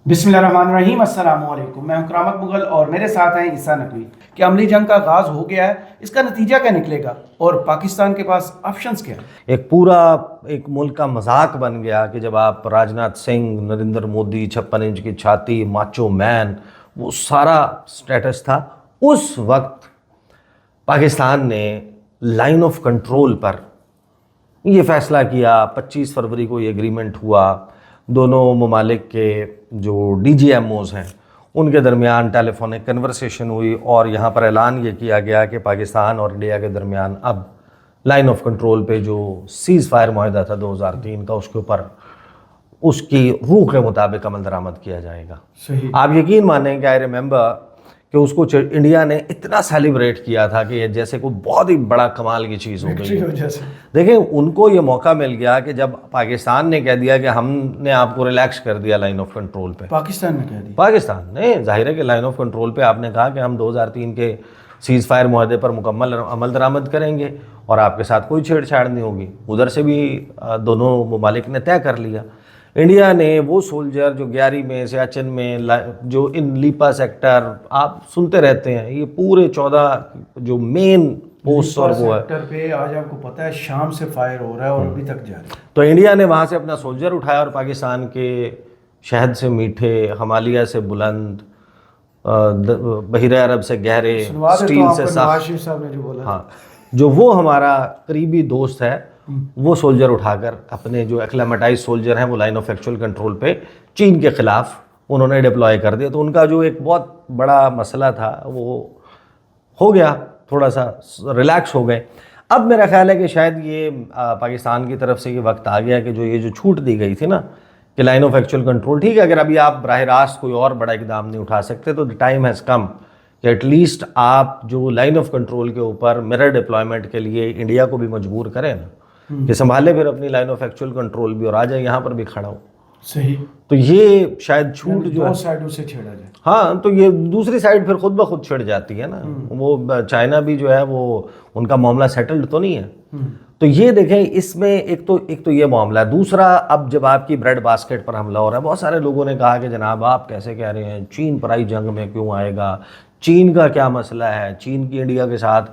بسم اللہ الرحمن الرحیم، السلام علیکم۔ میں ہوں کرامت مغل اور میرے ساتھ ہیں عیسیٰ نقوی۔ کہ عملی جنگ کا آغاز ہو گیا ہے، اس کا نتیجہ کیا نکلے گا اور پاکستان کے پاس آپشنز کیا ہیں؟ ایک ملک کا مذاق بن گیا کہ جب آپ راجناتھ سنگھ، نریندر مودی، 56 انچ کی چھاتی، ماچو مین، وہ سارا سٹیٹس تھا۔ اس وقت پاکستان نے لائن آف کنٹرول پر یہ فیصلہ کیا، 25 فروری کو یہ ایگریمنٹ ہوا، دونوں ممالک کے جو ڈی جی ایم اوز ہیں ان کے درمیان ٹیلی فونک کنورسیشن ہوئی، اور یہاں پر اعلان یہ کیا گیا کہ پاکستان اور انڈیا کے درمیان اب لائن آف کنٹرول پہ جو سیز فائر معاہدہ تھا 2003 کا، اس کے اوپر اس کی روح کے مطابق عمل درآمد کیا جائے گا۔ صحیح۔ آپ یقین مانیں کہ آئی ریممبر کہ اس کو انڈیا نے اتنا سیلیبریٹ کیا تھا کہ یہ جیسے کوئی بہت ہی بڑا کمال کی چیز ہو گئی۔ دیکھیں ان کو یہ موقع مل گیا کہ جب پاکستان نے کہہ دیا کہ ہم نے آپ کو ریلیکس کر دیا لائن آف کنٹرول پہ، پاکستان نے کہہ دیا، پاکستان نے ظاہر ہے کہ لائن آف کنٹرول پہ آپ نے کہا کہ ہم 2003 کے سیز فائر معاہدے پر مکمل عمل درآمد کریں گے اور آپ کے ساتھ کوئی چھیڑ چھاڑ نہیں ہوگی، ادھر سے بھی دونوں ممالک نے طے کر لیا۔ انڈیا نے وہ سولجر جو گیاری میں، سیاچن میں، جو ان لیپا سیکٹر آپ سنتے رہتے ہیں، یہ پورے 14 جو مین پوسٹ اور وہ ہے سیکٹر پہ آج آپ کو پتہ ہے شام سے فائر ہو رہا ہے اور ابھی تک جاری ہے۔ تو انڈیا نے وہاں سے اپنا سولجر اٹھایا اور پاکستان کے شہد سے میٹھے، ہمالیہ سے بلند، بحیرہ عرب سے گہرے، اسٹیل سے سخت، ہاں جو وہ ہمارا قریبی دوست ہے، وہ سولجر اٹھا کر اپنے جو ایکلیمیٹائز سولجر ہیں وہ لائن آف ایکچوئل کنٹرول پہ چین کے خلاف انہوں نے ڈپلوائے کر دیا۔ تو ان کا جو ایک بہت بڑا مسئلہ تھا وہ ہو گیا، تھوڑا سا ریلیکس ہو گئے۔ اب میرا خیال ہے کہ شاید یہ پاکستان کی طرف سے یہ وقت آ گیا کہ جو یہ جو چھوٹ دی گئی تھی نا کہ لائن آف ایکچوئل کنٹرول، ٹھیک ہے اگر ابھی آپ براہ راست کوئی اور بڑا اقدام نہیں اٹھا سکتے تو ٹائم ہیز کم کہ ایٹ لیسٹ آپ جو لائن آف کنٹرول کے اوپر مرر ڈپلائمنٹ کے لیے انڈیا کو بھی مجبور کریں نا کہ سنبھالے پھر اپنی لائن آف ایکچوئل کنٹرول بھی اور آ جائے یہاں پر بھی کھڑا ہو۔ صحیح۔ تو یہ شاید چھوٹ جو دو سائڈوں سے چھیڑا جائے، ہاں تو یہ دوسری سائڈ پھر خود بخود چھڑ جاتی ہے نا، وہ چائنا بھی جو ہے وہ ان کا معاملہ سیٹلڈ تو نہیں ہے۔ تو یہ دیکھیں اس میں ایک تو یہ معاملہ ہے۔ دوسرا، اب جب آپ کی بریڈ باسکٹ پر حملہ ہو رہا ہے، بہت سارے لوگوں نے کہا کہ جناب آپ کیسے کہہ رہے ہیں چین پرائی جنگ میں کیوں آئے گا، چین کا کیا مسئلہ ہے، چین کی انڈیا کے ساتھ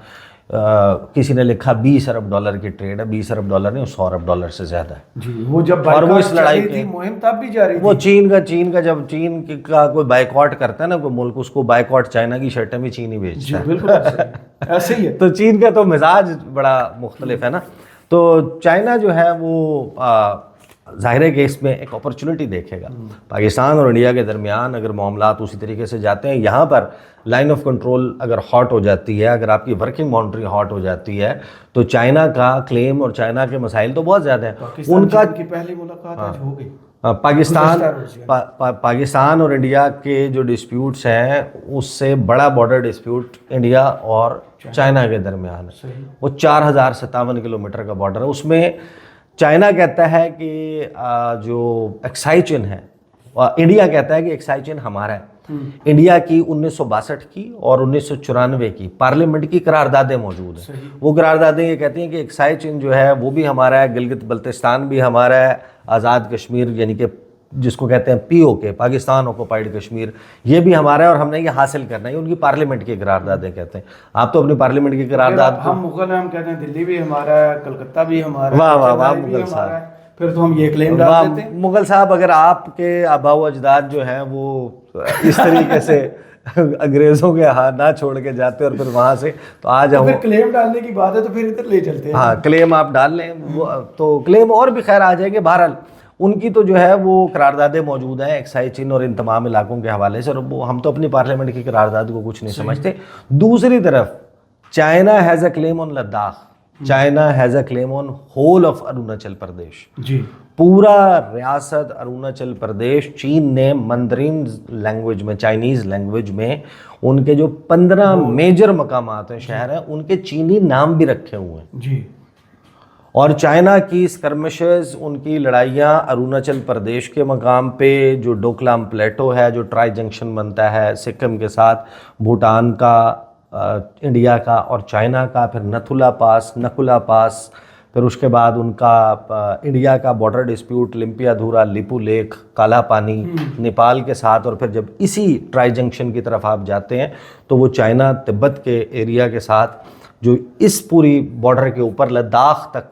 کسی نے لکھا 20 ارب ڈالر کی ٹریڈ ہے، 20 ارب ڈالر نہیں، 100 ارب ڈالر سے زیادہ ہے جی۔ وہ جب اور وہ اس لڑائی تھی مہم تب بھی جاری تھی، وہ چین کا جب چین کا کوئی بائیکاٹ کرتا ہے نا کوئی ملک، اس کو بائیکاٹ چائنا کی شرٹیں بھی چین ہی بیچتا ہے۔ بالکل ایسے ہی ہے۔ تو چین کا تو مزاج بڑا مختلف ہے نا۔ تو چائنا جو ہے وہ ظاہر ہے کہ اس میں ایک اپرچونٹی دیکھے گا پاکستان اور انڈیا کے درمیان، اگر معاملات اسی طریقے سے جاتے ہیں، یہاں پر لائن آف کنٹرول اگر ہاٹ ہو جاتی ہے، اگر آپ کی ورکنگ باؤنڈری ہاٹ ہو جاتی ہے تو چائنا کا کلیم اور چائنا کے مسائل تو بہت زیادہ ہیں۔ ان کا کی پہلی ملاقات آج ہو گئی۔ پاکستان اور انڈیا کے جو ڈسپیوٹس ہیں اس سے بڑا بارڈر ڈسپیوٹ انڈیا اور چائنا کے درمیان ہے، وہ 4057 کلومیٹر کا بارڈر ہے۔ اس میں چائنا کہتا ہے کہ جو ایکسائی چین ہے، انڈیا کہتا ہے کہ ایکسائی چین ہمارا ہے۔ انڈیا کی 1962 کی اور 1994 کی پارلیمنٹ کی قراردادیں موجود ہیں۔ وہ قراردادیں یہ کہتی ہیں کہ ایکسائی چین جو ہے وہ بھی ہمارا ہے، گلگت بلتستان بھی ہمارا ہے، آزاد کشمیر یعنی کہ جس کو کہتے ہیں پی او کے، پاکستان آکوپائڈ کشمیر، یہ بھی ہمارا ہے اور ہم نے یہ حاصل کرنا ہے۔ ان کی پارلیمنٹ کی قراردادیں کہتے ہیں۔ آپ تو اپنی پارلیمنٹ کی قرارداد ہم مغل ہیں، ہم کہتے ہیں دلی بھی ہمارا ہے، کلکتہ بھی ہمارا ہے، واہ واہ واہ مغل صاحب، پھر تو ہم یہ کلیم ڈال دیتے ہیں۔ مغل صاحب اگر آپ کے آباء و اجداد جو ہیں وہ اس طریقے سے انگریزوں کے ہاتھ نہ چھوڑ کے جاتے اور پھر وہاں سے، تو آج ہم کلیم ڈالنے کی بات ہے تو پھر ادھر لے چلتے ہیں۔ ہاں کلیم آپ ڈال لیں تو کلیم اور بھی خیر آ جائے گے۔ بہرحال ان کی تو جو ہے وہ قراردادیں موجود ہیں ایکسائی چین اور ان تمام علاقوں کے حوالے سے، اور ہم تو اپنی پارلیمنٹ کی قرارداد کو کچھ نہیں سمجھتے۔ دوسری طرف China has a claim on Ladakh, China has a claim on whole of Arunachal Pradesh, جی پورا ریاست اروناچل پردیش چین نے مندرین لینگویج میں، چائنیز لینگویج میں ان کے جو 15 میجر مقامات ہیں، شہر ہیں، ان کے چینی نام بھی رکھے ہوئے ہیں۔ جی۔ اور چائنا کی اسکرمشز، ان کی لڑائیاں اروناچل پردیش کے مقام پہ جو ڈوکلام پلیٹو ہے، جو ٹرائی جنکشن بنتا ہے سکم کے ساتھ، بھوٹان کا، انڈیا کا اور چائنا کا، پھر نتھولا پاس، نکولا پاس، پھر اس کے بعد ان کا انڈیا کا بارڈر ڈسپیوٹ لمپیا دھورا لیپو لیک کالا پانی نیپال کے ساتھ، اور پھر جب اسی ٹرائی جنکشن کی طرف آپ جاتے ہیں تو وہ چائنا تبت کے ایریا کے ساتھ جو اس پوری بارڈر کے اوپر لداخ تک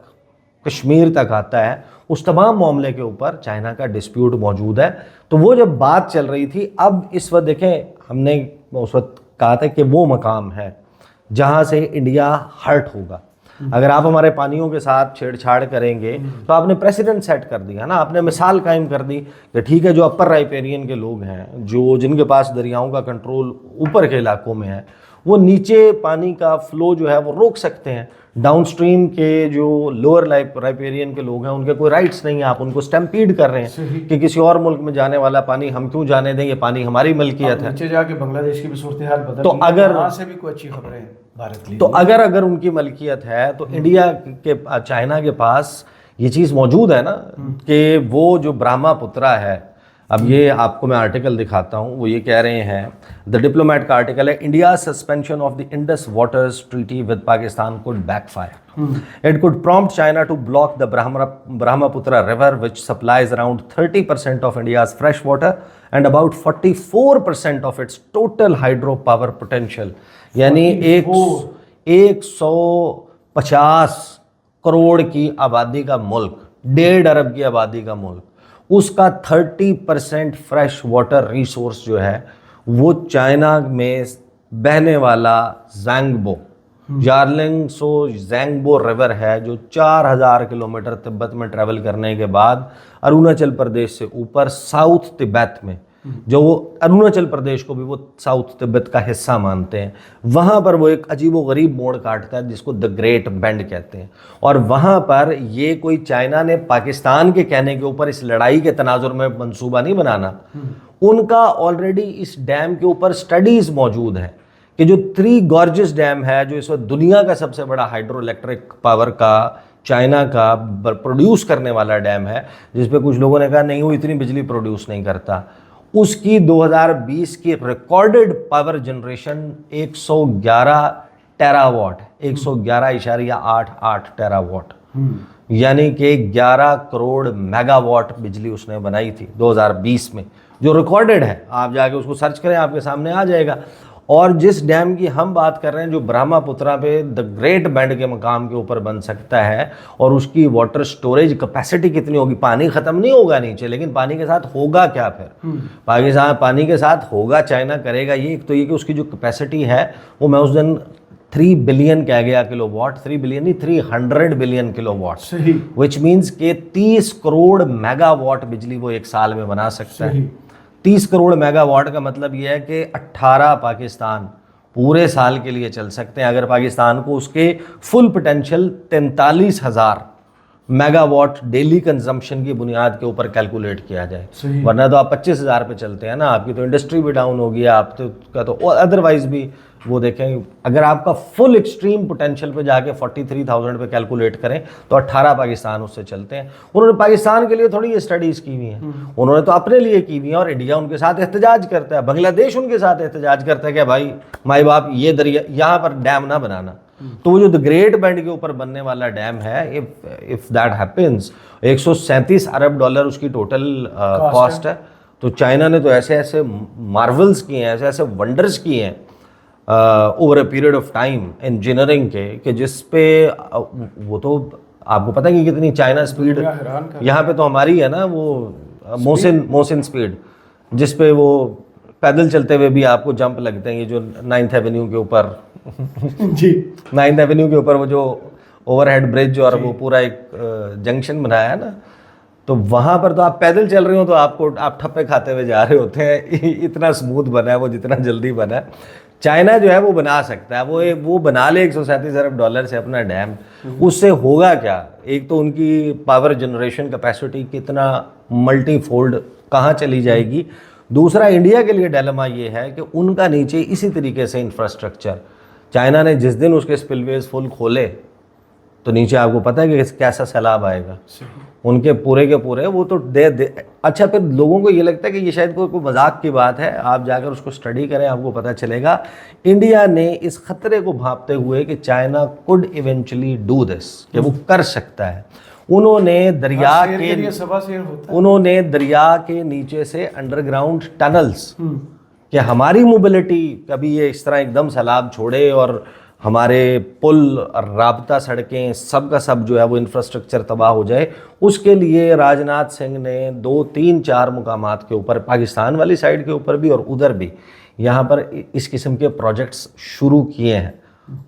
کشمیر تک آتا ہے، اس تمام معاملے کے اوپر چائنا کا ڈسپیوٹ موجود ہے۔ تو وہ جب بات چل رہی تھی، اب اس وقت دیکھیں ہم نے اس وقت کہا تھا کہ وہ مقام ہے جہاں سے انڈیا ہرٹ ہوگا۔ اگر آپ ہمارے پانیوں کے ساتھ چھیڑ چھاڑ کریں گے تو آپ نے پریسیڈنٹ سیٹ کر دیا نا، آپ نے مثال قائم کر دی کہ ٹھیک ہے جو اپر رائپیرین کے لوگ ہیں، جن کے پاس دریاؤں کا کنٹرول اوپر کے علاقوں میں ہے، وہ نیچے پانی کا فلو جو ہے وہ روک سکتے ہیں۔ ڈاؤن سٹریم کے جو لوور رائپیرین کے لوگ ہیں ان کے کوئی رائٹس نہیں ہیں، آپ ان کو سٹیمپیڈ کر رہے ہیں کہ کسی اور ملک میں جانے والا پانی ہم کیوں جانے دیں، یہ پانی ہماری ملکیت ہے۔ نیچے جا کے بنگلہ دیش کی بھی صورتحال بدل تو اگر وہاں سے بھی کوئی اچھی خبریں بھارت لی، تو اگر ان کی ملکیت ہے تو انڈیا کے چائنا کے پاس یہ چیز موجود ہے نا کہ وہ جو برہما پترا ہے، اب یہ آپ کو میں آرٹیکل دکھاتا ہوں، وہ یہ کہہ رہے ہیں، دا ڈپلومیٹ کا آرٹیکل ہے، India suspension of the Indus waters treaty with Pakistan could backfire, it could prompt China to block the Brahmaputra river which supplies around 30% of India's fresh water and about 44% of its total hydro power potential, یعنی 150 کروڑ کی آبادی کا ملک، 1.5 ارب کی آبادی کا ملک، اس کا 30% fresh water resource جو ہے وہ چائنا میں بہنے والا زانگبو جارلنگ سو زانگبو ریور ہے، جو 4000 کلومیٹر تبت میں ٹریول کرنے کے بعد اروناچل پردیش سے اوپر ساؤتھ تبت میں، جو وہ اروناچل پردیش کو بھی وہ ساؤتھ تبت کا حصہ مانتے ہیں، وہاں پر وہ ایک عجیب و غریب موڑ کاٹتا ہے جس کو دا گریٹ بینڈ کہتے ہیں، اور وہاں پر یہ کوئی چائنا نے پاکستان کے کہنے کے اوپر اس لڑائی کے تناظر میں منصوبہ نہیں بنانا، ان کا آلریڈی اس ڈیم کے اوپر سٹڈیز موجود ہیں کہ جو 3 گارجز ڈیم ہے، جو اس وقت دنیا کا سب سے بڑا ہائیڈرو الیکٹرک پاور کا چائنا کا پروڈیوس کرنے والا ڈیم ہے، جس پہ کچھ لوگوں نے کہا نہیں وہ اتنی بجلی پروڈیوس نہیں کرتا، اس کی 2020 کی recorded power generation 111 tera what, 111.88 tera what, یعنی کہ 11 کروڑ میگا واٹ بجلی اس نے بنائی تھی 2020 میں، جو ریکارڈڈ ہے، آپ جا کے اس کو سرچ کریں آپ کے سامنے آ جائے گا۔ اور جس ڈیم کی ہم بات کر رہے ہیں جو برہما پترا پہ دا گریٹ بینڈ کے مقام کے اوپر بن سکتا ہے، اور اس کی واٹر سٹوریج کیپیسٹی کتنی ہوگی، پانی ختم نہیں ہوگا نیچے، لیکن پانی کے ساتھ ہوگا کیا پھر، پاکستان پانی کے ساتھ ہوگا، چائنا کرے گا یہ، ایک تو یہ کہ اس کی جو کیپیسٹی ہے وہ میں اس دن 3 بلین کہہ گیا کلو واٹ، 3 بلین نہیں 300 بلین کلو واٹ، صحیح، وچ مینس کہ 30 کروڑ میگا واٹ بجلی وہ ایک سال میں بنا سکتا ہے۔ 30 کروڑ میگا واٹ کا مطلب یہ ہے کہ 18 پاکستان پورے سال کے لیے چل سکتے ہیں، اگر پاکستان کو اس کے full potential 43,000 mega watt daily consumption کی بنیاد کے اوپر کیلکولیٹ کیا جائے، ورنہ تو آپ 25,000 پہ چلتے ہیں نا، آپ کی تو انڈسٹری بھی ڈاؤن ہوگی، آپ تو ادروائز بھی وہ دیکھیں، اگر آپ کا فل ایکسٹریم پوٹینشیل پہ جا کے 43,000 پہ کیلکولیٹ کریں تو 18 پاکستان اس سے چلتے ہیں۔ انہوں نے پاکستان کے لیے تھوڑی یہ اسٹڈیز کی ہوئی ہیں، انہوں نے تو اپنے لیے کی ہوئی ہیں، اور انڈیا ان کے ساتھ احتجاج کرتا ہے، بنگلہ دیش ان کے ساتھ احتجاج کرتا ہے کہ بھائی مائی باپ یہ دریا یہاں پر ڈیم نہ بنانا۔ تو وہ جو دا گریٹ بینڈ کے اوپر بننے والا ڈیم ہے، اف دیٹ ہیپنس، $137 ارب اس کی ٹوٹل کاسٹ ہے، تو چائنا نے تو ایسے ایسے مارولز کیے ہیں، ایسے ایسے ونڈرز کیے ہیں over a period of time engineering کے، کہ جس پہ وہ تو آپ کو پتہ ہے کہ کتنی چائنا اسپیڈ یہاں پہ تو ہماری ہے نا، وہ موسن اسپیڈ، جس پہ وہ پیدل چلتے ہوئے بھی آپ کو جمپ لگتے ہیں، یہ جو 9th ایونیو کے اوپر جی 9th ایونیو کے اوپر وہ جو اوور ہیڈ برج اور وہ پورا ایک جنکشن بنایا ہے نا، تو وہاں پر تو آپ پیدل چل رہے ہو تو آپ ٹھپے کھاتے ہوئے جا رہے ہوتے ہیں، اتنا سموتھ بنا ہے وہ، جتنا جلدی بنا ہے۔ چائنا جو ہے وہ بنا سکتا ہے، وہ بنا لے $137 ارب سے اپنا ڈیم، اس سے ہوگا کیا، ایک تو ان کی پاور جنریشن کیپیسٹی کتنا ملٹی فولڈ کہاں چلی جائے گی، دوسرا انڈیا کے لیے ڈیلما یہ ہے کہ ان کا نیچے اسی طریقے سے انفراسٹرکچر، چائنا نے جس دن اس کے سپل ویز فل کھولے تو نیچے آپ کو پتہ ہے کہ کیسا سیلاب آئے گا. ان کے پورے وہ تو اچھا پھر لوگوں کو یہ لگتا ہے کہ یہ شاید کوئی مذاق کی بات ہے. آپ جا کر اس کو اسٹڈی کریں, آپ کو پتہ چلے گا انڈیا نے اس خطرے کو بھانپتے ہوئے کہ China could eventually do this, کہ وہ کر سکتا ہے, انہوں نے دریا کے نیچے سے انڈر گراؤنڈ ٹنلز, کہ ہماری موبلٹی کبھی یہ اس طرح ایک دم سیلاب چھوڑے اور ہمارے پل اور رابطہ سڑکیں سب کا سب جو ہے وہ انفراسٹرکچر تباہ ہو جائے. اس کے لیے راج ناتھ سنگھ نے 2 3 4 مقامات کے اوپر, پاکستان والی سائڈ کے اوپر بھی اور ادھر بھی, یہاں پر اس قسم کے پروجیکٹس شروع کیے ہیں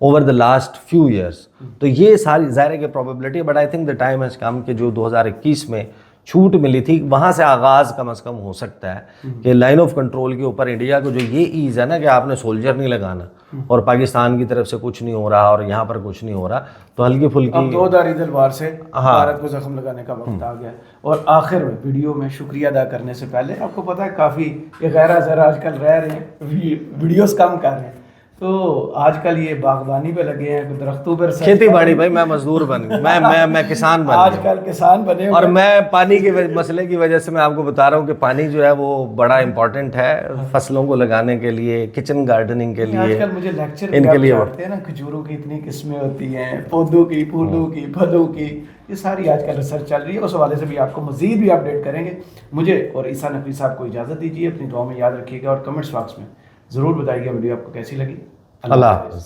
over the last few years. تو یہ ساری ظاہر ہے کہ probability, but I think the time has come کہ جو 2021 میں چھوٹ ملی تھی وہاں سے آغاز کم از کم ہو سکتا ہے کہ لائن آف کنٹرول کے اوپر انڈیا کو جو یہ ایز ہے نا کہ آپ نے سولجر نہیں لگانا اور پاکستان کی طرف سے کچھ نہیں ہو رہا اور یہاں پر کچھ نہیں ہو رہا, تو ہلکی پھلکی اب 2 دھاری تلوار سے بھارت کو زخم لگانے کا وقت آ گیا. اور آخر میں ویڈیو میں شکریہ ادا کرنے سے پہلے, آپ کو پتہ ہے کافی یہ غیر حاضر آج کل رہ رہے ہیں, ویڈیوز کم کر رہے ہیں, تو آج کل یہ باغبانی پہ لگے ہیں, درختوں پر کھیتی باڑی. بھائی میں مزدور بن گیا, میں کسان بن گیا آج کل کسان بنے, اور میں پانی کے مسئلے کی وجہ سے میں آپ کو بتا رہا ہوں کہ پانی جو ہے وہ بڑا امپورٹنٹ ہے فصلوں کو لگانے کے لیے, کچن گارڈننگ کے لیے. آج کل مجھے لیکچر ان کے لیے پڑھتے ہیں نا, کھجوروں کی اتنی قسمیں ہوتی ہیں, پودوں کی, پھولوں کی, پھلوں کی, یہ ساری آج کل ریسرچ چل رہی ہے. اس حوالے سے بھی آپ کو مزید بھی اپڈیٹ کریں گے. مجھے اور عیسیٰ نقوی صاحب کو اجازت دیجیے, اپنی دعا میں یاد رکھیے گا اور کمنٹس باکس میں ضرور بتائیے گا ویڈیو آپ کو کیسی لگی. اللہ حافظ.